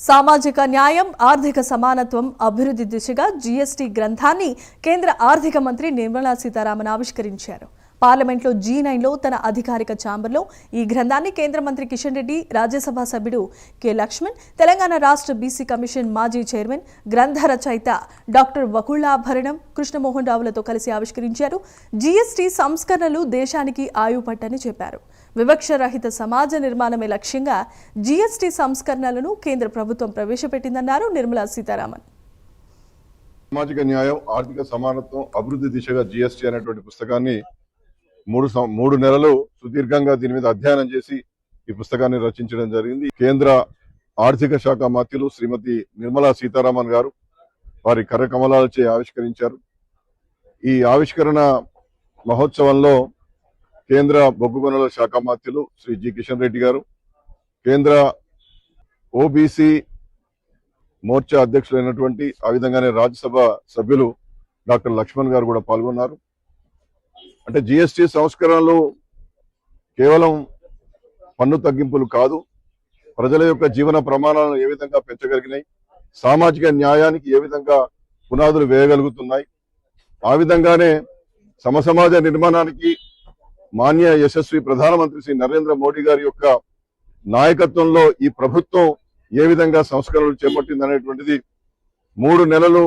సామాజిక న్యాయం, ఆర్థిక సమానత్వం, అభివృద్ధి దిశగా జీఎస్టీ గ్రంథాన్ని కేంద్ర ఆర్థిక మంత్రి నిర్మలా సీతారామన్ ఆవిష్కరించారు. పార్లమెంట్లో G9లో తన అధికారిక ఛాంబర్లో ఈ గ్రంథాన్ని కేంద్ర మంత్రి కిషన్ రెడ్డి, రాజ్యసభ సభ్యుడు కె లక్ష్మణ్, తెలంగాణ రాష్ట్ర బీసీ కమిషన్ మాజీ చైర్మన్, గ్రంథ రచయిత డాక్టర్ వకుళాభరణం కృష్ణమోహన్ రావులతో కలిసి ఆవిష్కరించారు. జీఎస్టీ సంస్కరణలు దేశానికి ఆయుపట్టని చెప్పారు. వివక్ష రహిత సమాజ నిర్మాణమే లక్ష్యంగా జీఎస్టీ సంస్కరణలను కేంద్ర ప్రభుత్వం ప్రవేశపెట్టిందన్నారు నిర్మలా సీతారామన్. సామాజిక న్యాయం, ఆర్థిక సమానత్వం, అభివృద్ధి దిశగా జీఎస్టీ అనేటువంటి పుస్తకాన్ని మూడు నెలలు సుదీర్ఘంగా దీని మీద అధ్యయనం చేసి ఈ పుస్తకాన్ని రచించడం జరిగింది. కేంద్ర ఆర్థిక శాఖ మంత్రులు శ్రీమతి నిర్మలా సీతారామన్ గారు వారి కరకమలాలచే ఆవిష్కరించారు. ఈ ఆవిష్కరణ మహోత్సవంలో కేంద్ర బొగ్గు గనుల శాఖ మంత్రులు శ్రీ జి కిషన్ రెడ్డి గారు, కేంద్ర ఓబీసీ మోర్చా అధ్యక్షులైనటువంటి ఆ విధంగానే రాజ్యసభ సభ్యులు డాక్టర్ లక్ష్మణ్ గారు కూడా పాల్గొన్నారు. అంటే జీఎస్టీ సంస్కరణలు కేవలం పన్ను తగ్గింపులు కాదు, ప్రజల యొక్క జీవన ప్రమాణాలను ఏ విధంగా పెంచగలిగినాయి, సామాజిక న్యాయానికి ఏ విధంగా పునాదులు వేయగలుగుతున్నాయి, ఆ విధంగానే సమసమాజ నిర్మాణానికి మాన్య యశస్వి ప్రధానమంత్రి శ్రీ నరేంద్ర మోడీ గారి యొక్క నాయకత్వంలో ఈ ప్రభుత్వం ఏ విధంగా సంస్కరణలు చేపట్టింది అనేటువంటిది 3 నెలలు